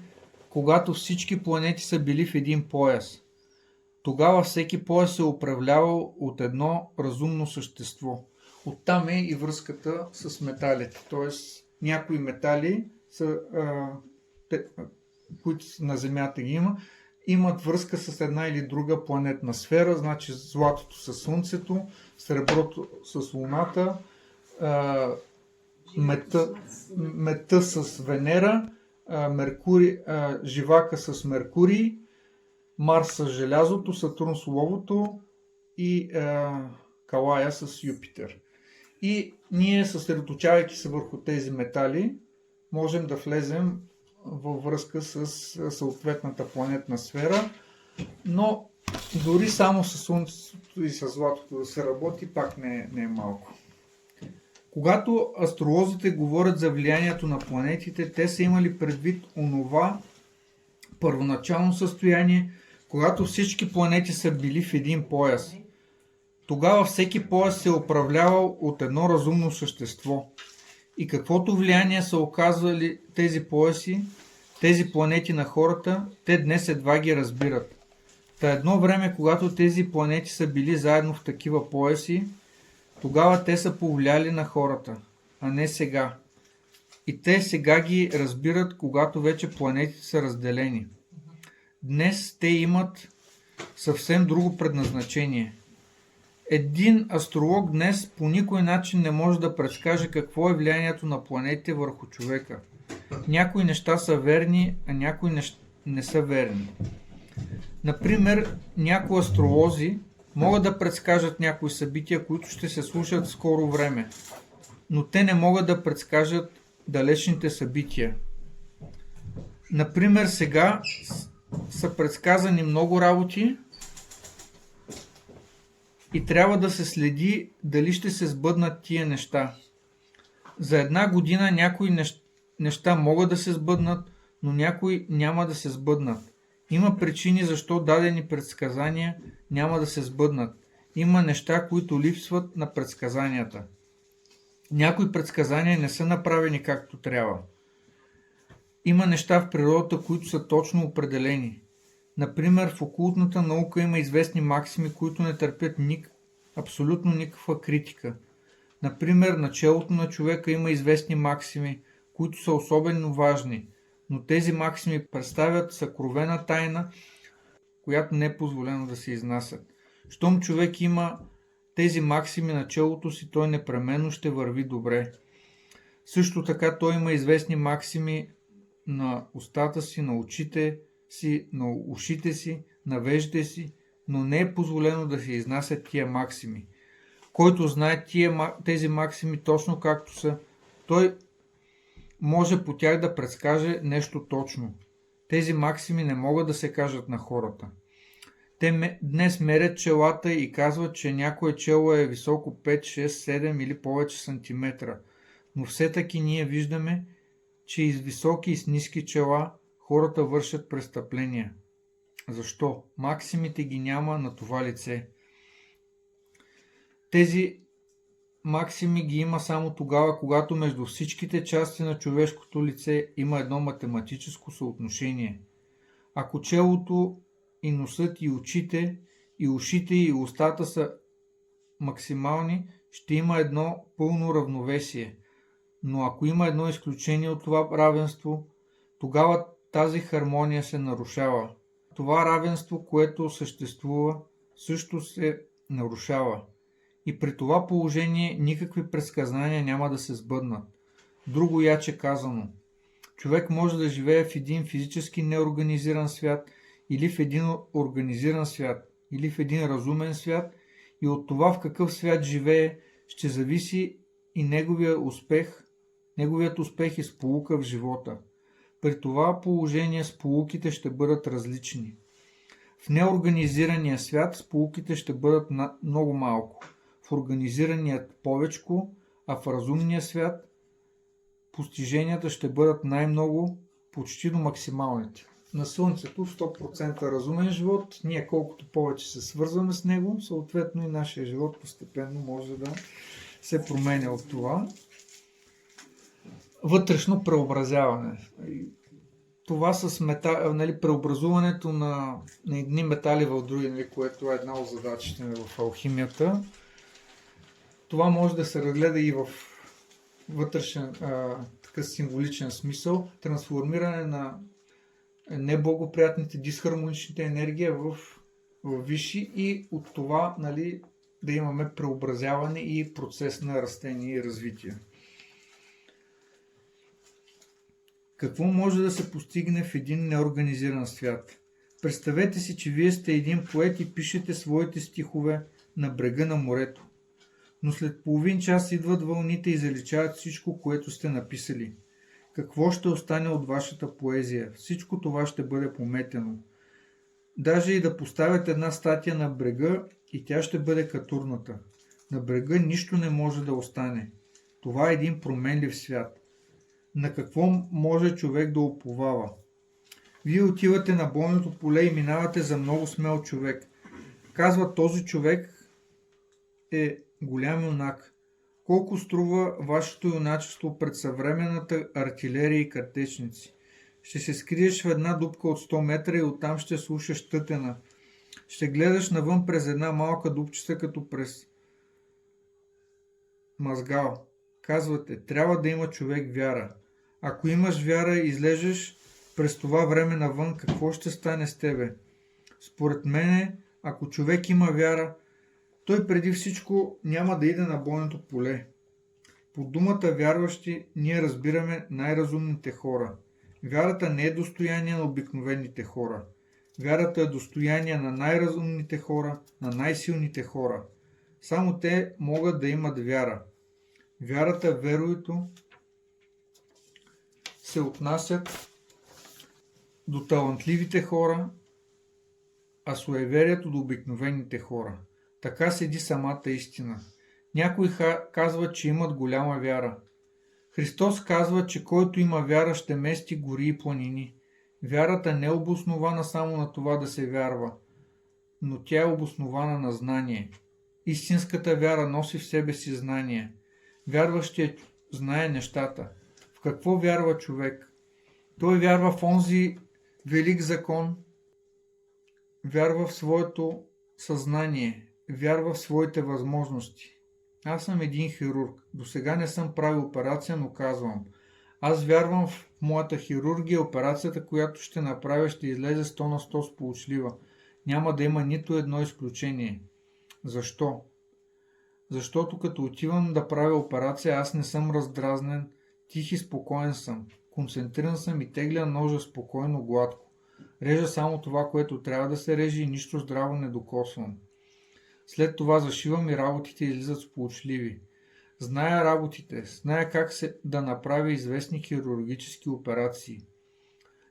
когато всички планети са били в един пояс. Тогава всеки пояс се управлявал от едно разумно същество. Оттам е и връзката с металите. Тоест, някои метали, които на Земята ги имат връзка с една или друга планетна сфера, значи златото с Слънцето, среброто с Луната, мета с Венера Живака с Меркурий, Марс с желязото, Сатурн с ловото и Калая с Юпитер. И ние, съсредоточавайки се върху тези метали, можем да влезем във връзка с съответната планетна сфера, но дори само с Слънцето и с Златото да се работи, пак не е малко. Когато астролозите говорят за влиянието на планетите, те са имали предвид онова първоначално състояние, когато всички планети са били в един пояс. Тогава всеки пояс се е управлявал от едно разумно същество. И каквото влияние са оказвали тези пояси, тези планети на хората, те днес едва ги разбират. Та едно време, когато тези планети са били заедно в такива пояси, тогава те са повлияли на хората, а не сега. И те сега ги разбират, когато вече планетите са разделени. Днес те имат съвсем друго предназначение. Един астролог днес по никой начин не може да предскаже какво е влиянието на планетите върху човека. Някои неща са верни, а някои не са верни. Например, някои астролози могат да предскажат някои събития, които ще се случат в скоро време, но те не могат да предскажат далечните събития. Например, сега са предсказани много работи и трябва да се следи дали ще се сбъднат тия неща. За една година някои неща могат да се сбъднат, но някои няма да се сбъднат. Има причини защо дадени предсказания няма да се сбъднат. Има неща, които липсват на предсказанията. Някои предсказания не са направени както трябва. Има неща в природата, които са точно определени. Например, в окултната наука има известни максими, които не търпят абсолютно никаква критика. Например, началото на човека има известни максими, които са особено важни, но тези максими представят съкровена тайна, която не е позволено да се изнасят. Щом човек има тези максими на челото си, той непременно ще върви добре. Също така той има известни максими на устата си, на очите си, на ушите си, на веждите си, но не е позволено да се изнасят тия максими. Който знае тези максими точно както са, той може по тях да предскаже нещо точно. Тези максими не могат да се кажат на хората. Те днес мерят челата и казват, че някое чело е високо 5, 6, 7 или повече сантиметра. Но все таки ние виждаме, че и с високи и с ниски чела хората вършат престъпления. Защо? Максимите ги няма на това лице. Тези максими ги има само тогава, когато между всичките части на човешкото лице има едно математическо съотношение. Ако челото и носът и очите, и ушите и устата са максимални, ще има едно пълно равновесие. Но ако има едно изключение от това равенство, тогава тази хармония се нарушава. Това равенство, което съществува, също се нарушава. И при това положение никакви предсказания няма да се сбъднат. Друго яче казано. Човек може да живее в един физически неорганизиран свят, или в един организиран свят, или в един разумен свят, и от това в какъв свят живее ще зависи и неговият успех и сполука в живота. При това положение сполуките ще бъдат различни. В неорганизирания свят сполуките ще бъдат много малко, в организираният повечко, а в разумния свят постиженията ще бъдат най-много, почти до максималните. На Слънцето в 100% разумен живот, ние колкото повече се свързваме с него, съответно и нашия живот постепенно може да се променя от това. Вътрешно преобразяване. Това с преобразуването на едни метали в други, което е една от задачите в алхимията. Това може да се разгледа и в вътрешен такъв символичен смисъл. Трансформиране на неблагоприятните, дисхармоничните енергии в висши и от това да имаме преобразяване и процес на растение и развитие. Какво може да се постигне в един неорганизиран свят? Представете си, че вие сте един поет и пишете своите стихове на брега на морето. Но след половин час идват вълните и заличават всичко, което сте написали. Какво ще остане от вашата поезия? Всичко това ще бъде пометено. Даже и да поставят една статия на брега и тя ще бъде катурната. На брега нищо не може да остане. Това е един променлив свят. На какво може човек да уповава? Вие отивате на бойното поле и минавате за много смел човек. Казва, този човек е голям юнак. Колко струва вашето юначество пред съвременната артилерия и картечници? Ще се скриеш в една дупка от 100 метра и оттам ще слушаш тътена. Ще гледаш навън през една малка дупчица, като през мазгал. Казвате, трябва да има човек вяра. Ако имаш вяра и излезеш през това време навън, какво ще стане с тебе? Според мене, ако човек има вяра, той преди всичко няма да иде на бойното поле. По думата вярващи ние разбираме най-разумните хора. Вярата не е достояние на обикновените хора. Вярата е достояние на най-разумните хора, на най-силните хора. Само те могат да имат вяра. Вярата, веруето се отнасят до талантливите хора, а суеверието до обикновените хора. Така седи самата истина. Някои казват, че имат голяма вяра. Христос казва, че който има вяра, ще мести гори и планини. Вярата не е обоснована само на това да се вярва, но тя е обоснована на знание. Истинската вяра носи в себе си знание. Вярващият знае нещата. В какво вярва човек? Той вярва в онзи велик закон, вярва в своето съзнание, вярва в своите възможности. Аз съм един хирург. До сега не съм правил операция, но казвам. Аз вярвам в моята хирургия, операцията, която ще направя, ще излезе 100 на 100 сполучлива. Няма да има нито едно изключение. Защо? Защото като отивам да правя операция, аз не съм раздразнен, тих и спокоен съм. Концентриран съм и тегля ножа спокойно, гладко. Режа само това, което трябва да се реже и нищо здраво не докосвам. След това зашивам и работите излизат сполучливи. Зная работите, зная как да направя известни хирургически операции.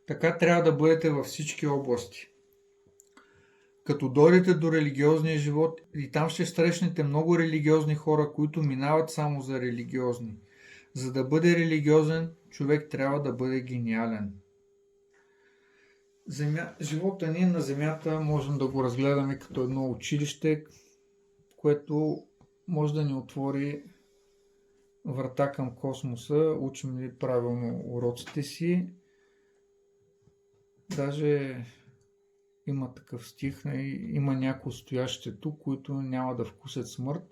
Така трябва да бъдете във всички области. Като дойдете до религиозния живот, и там ще срещнете много религиозни хора, които минават само за религиозни. За да бъде религиозен, човек трябва да бъде гениален. Живота ни на Земята можем да го разгледаме като едно училище, което може да ни отвори врата към космоса, учим ли правилно уроците си. Даже има такъв стих, има някои стоящите тук, които няма да вкусят смърт,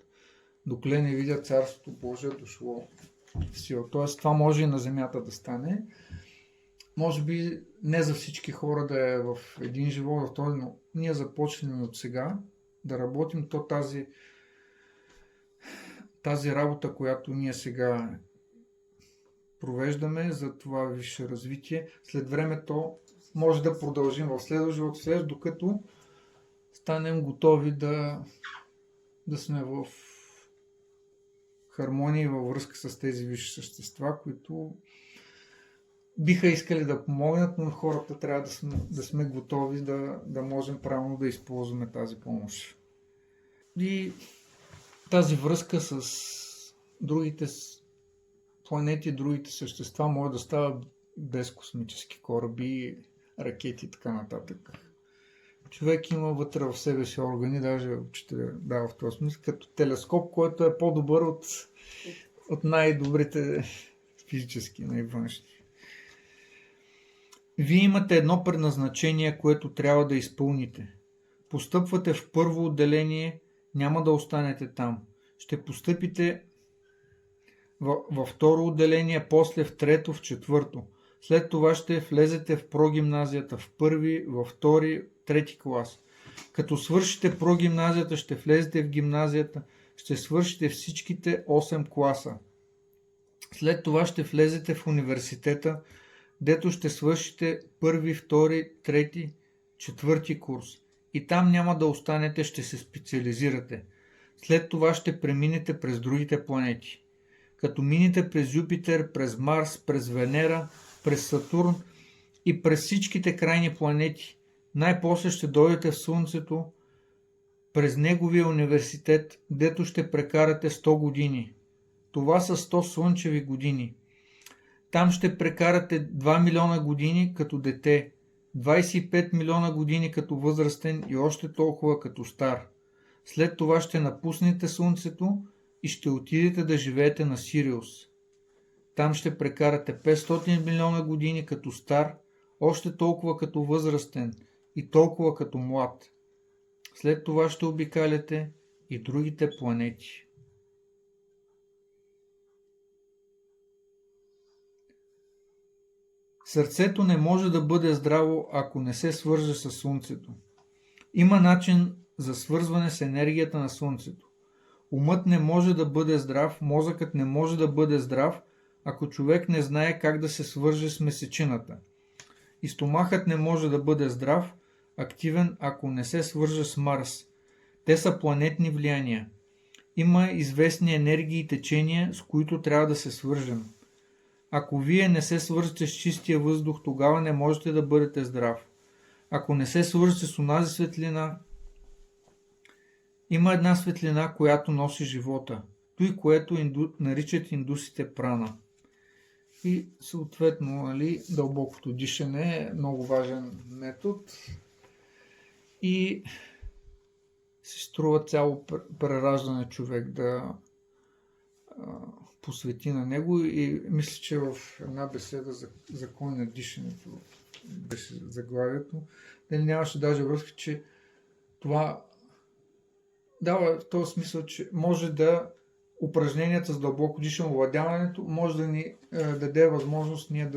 докле не видят Царството Божие дошло в сила. Тоест това може и на Земята да стане. Може би не за всички хора да е в един живот, в този, но ние започнем от сега да работим, то тази работа, която ние сега провеждаме за това висше развитие, след времето може да продължим в следващия живот, докато станем готови да сме в хармония и във връзка с тези висши същества, които биха искали да помогнат, но хората трябва да сме готови да можем правилно да използваме тази помощ. И тази връзка с другите планети, другите същества може да става без космически кораби, ракети и така нататък. Човек има вътре в себе си органи, даже ще дава в този смисъл, като телескоп, който е по-добър от най-добрите физически, най-външни. Вие имате едно предназначение, което трябва да изпълните. Постъпвате в първо отделение, няма да останете там. Ще постъпите във второ отделение, после в трето, в четвърто. След това ще влезете в прогимназията в първи, във втори, трети клас. Като свършите прогимназията, ще влезете в гимназията, ще свършите всичките 8 класа. След това ще влезете в университета, дето ще свършите първи, втори, трети, четвърти курс. И там няма да останете, ще се специализирате. След това ще преминете през другите планети. Като минете през Юпитер, през Марс, през Венера, през Сатурн и през всичките крайни планети, най-после ще дойдете в Слънцето, през неговия университет, дето ще прекарате 100 години. Това са 100 слънчеви години. Там ще прекарате 2 милиона години като дете, 25 милиона години като възрастен и още толкова като стар. След това ще напуснете Слънцето и ще отидете да живеете на Сириус. Там ще прекарате 500 милиона години като стар, още толкова като възрастен и толкова като млад. След това ще обикаляте и другите планети. Сърцето не може да бъде здраво, ако не се свърже с Слънцето. Има начин за свързване с енергията на Слънцето. Умът не може да бъде здрав, мозъкът не може да бъде здрав, ако човек не знае как да се свърже с месечината. И стомахът не може да бъде здрав, активен, ако не се свърже с Марс. Те са планетни влияния. Има известни енергии и течения, с които трябва да се свържем. Ако вие не се свържете с чистия въздух, тогава не можете да бъдете здрав. Ако не се свържете с онази светлина, има една светлина, която носи живота. Той, което наричат индусите прана. И съответно, дълбокото дишане е много важен метод. И се струва цяло прераждане човек да посвети на него. И мисля, че в една беседа за закон на дишането беше заглавието. Нямаше даже връзка, че това дава в този смисъл, че може да упражненията с дълбоко дишане, овладяването, може да ни даде възможност ние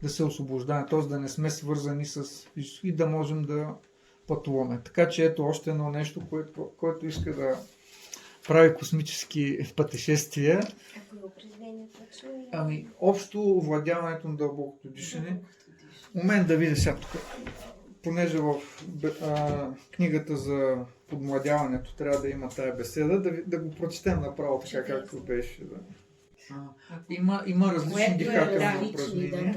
да се освобождаме, т.е. да не сме свързани с и да можем да пътуваме. Така че ето още едно нещо, което иска да прави космически пътешествия. Ако е упражнение точно или... Ами, общо овладяването на дълбокото дишане. Момент да видя сега тук. Понеже в книгата за подмладяването трябва да има тая беседа, да го прочетем направо така, както беше. Да. Има различни дихателни упражнения.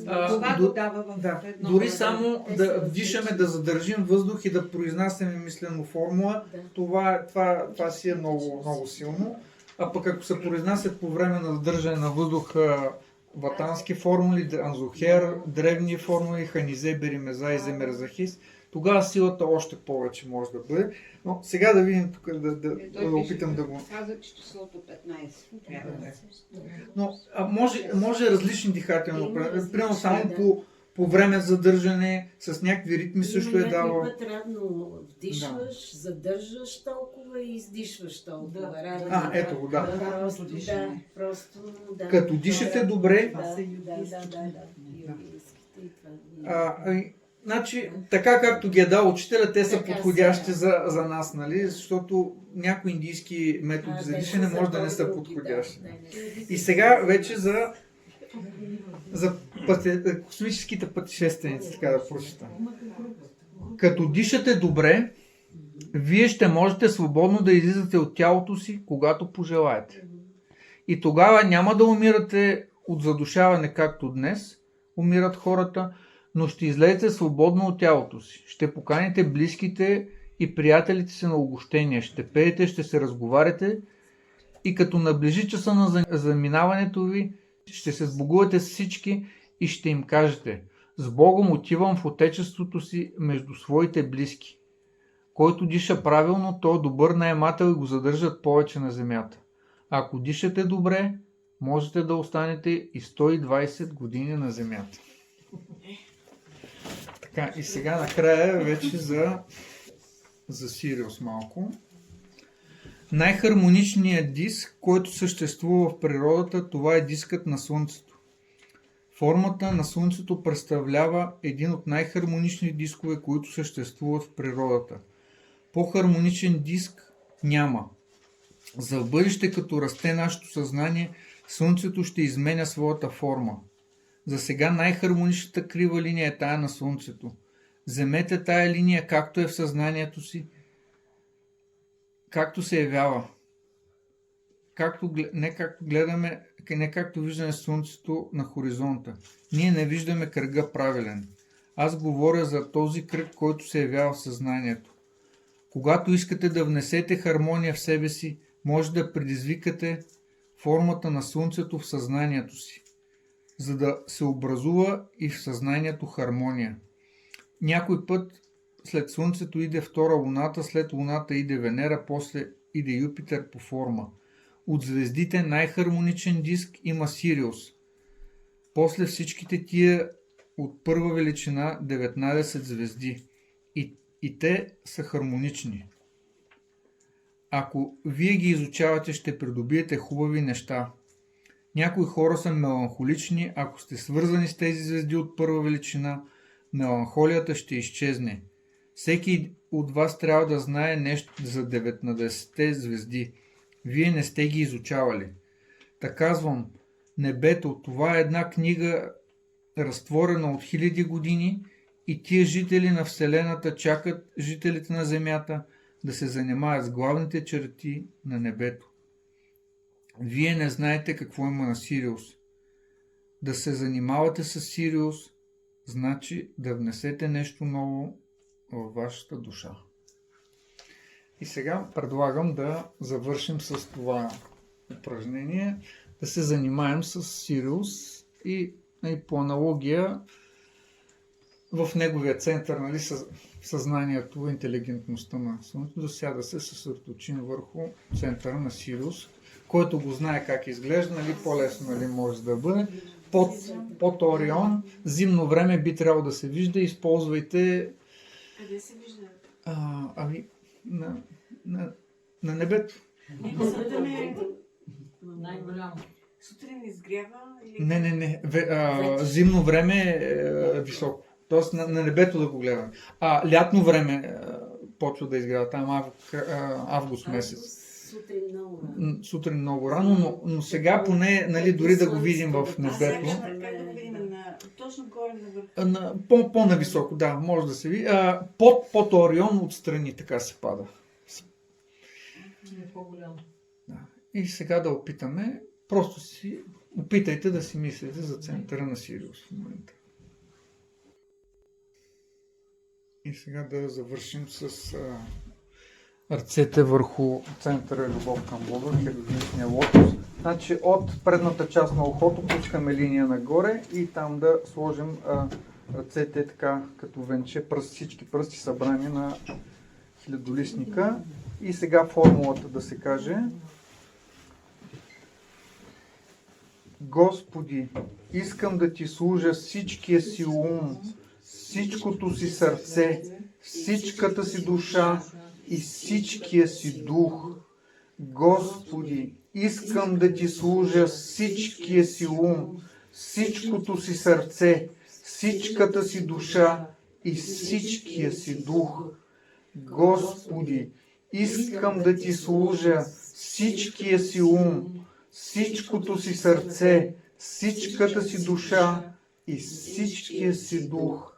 Това го дава в едно. Дори само да вдишаме, да задържим въздух и да произнасяме мислено формула, това си е много, много силно. А пък ако се произнасят по време на задържане на въздуха ватански формули, Анзухер, древни формули, Ханизе, Беримеза и Земерзахис, тогава силата още повече може да бъде. Но сега да видим тук, да опитам да го... Каза, че числото 15 трябва да е. Но може различни дихателни упражнения. Примерно само по време задържане, с някакви ритми също е дава. Някой път равно вдишваш, задържаш толкова и издишваш толкова. Ето го, да. Просто. Като дишате добре. Значи, така както ги е дал учителя, те са подходящи за нас, нали? Защото някои индийски методи за дишане може да не са подходящи. И сега вече за космическите пътешественици, така да прочитам. Като дишате добре, вие ще можете свободно да излизате от тялото си, когато пожелаете. И тогава няма да умирате от задушаване, както днес умират хората, но ще излезете свободно от тялото си. Ще поканите близките и приятелите си на угощение. Ще пеете, ще се разговаряте и като наближи часа на заминаването ви, ще се сбогувате с всички и ще им кажете: с Богом отивам в отечеството си между своите близки. Който диша правилно, той е добър наемател и го задържат повече на земята. Ако дишате добре, можете да останете и 120 години на земята. Така, и сега накрая вече за Сириус малко. Най-хармоничният диск, който съществува в природата, това е дискът на Слънцето. Формата на Слънцето представлява един от най-хармонични дискове, които съществуват в природата. По-хармоничен диск няма. За в бъдеще, като расте нашето съзнание, Слънцето ще изменя своята форма. За сега най-хармоничната крива линия е тая на Слънцето. Вземете тая линия както е в съзнанието си, както се явява. Не както виждаме Слънцето на хоризонта. Ние не виждаме кръга правилен. Аз говоря за този кръг, който се явява в съзнанието. Когато искате да внесете хармония в себе си, може да предизвикате формата на Слънцето в съзнанието си, за да се образува и в съзнанието хармония. Някой път след Слънцето иде втора Луната, след Луната иде Венера, после иде Юпитер по форма. От звездите най-хармоничен диск има Сириус. После всичките тия от първа величина 19 звезди. И те са хармонични. Ако вие ги изучавате, ще придобиете хубави неща. Някои хора са меланхолични, ако сте свързани с тези звезди от първа величина, меланхолията ще изчезне. Всеки от вас трябва да знае нещо за 19-те звезди. Вие не сте ги изучавали. Та казвам, небето, това е една книга, разтворена от хиляди години, и тия жители на Вселената чакат жителите на Земята да се занимават с главните черти на небето. Вие не знаете какво има на Сириус. Да се занимавате с Сириус, значи да внесете нещо ново във вашата душа. И сега предлагам да завършим с това упражнение, да се занимаем с Сириус и по аналогия в неговия център, нали, съзнанието, интелигентността на Слънцето, да сега да се съсредоточим върху центъра на Сириус, който го знае как изглежда, нали, по-лесно, нали, може да бъде. Под Орион, зимно време би трябвало да се вижда, използвайте... Къде се вижда? На небето. Най-голямо. Сутрин изгрява или... Не. Зимно време е високо. Тоест на небето да го гледаме. Лятно време почва да изгрява. Там август месец. Сутрин много рано, но сега поне, нали, дори да го видим в небето. Как да го видим? Точно горе на върха? По-нависоко, да, може да се види. Под Орион отстрани така се пада. По-голямо. Да. И сега да опитаме, просто опитайте да си мислите за центъра на Сириус в момента. И сега да завършим с ръцете върху центъра любов към Бога, херувимичния лотос. Значи от предната част на ухото пускаме линия нагоре и там да сложим ръцете така като венче, всички пръсти събрани на хилядолистника. И сега формулата да се каже: Господи, искам да ти служа всичкия си ум, всичкото си сърце, всичката си душа и всичкия си дух. Господи, искам да ти служа всичкия си ум, всичкото си сърце, всичката си душа и всичкия си дух. Господи, искам да ти служа всичкия си ум, всичкото си сърце, всичката си душа и всичкия си дух.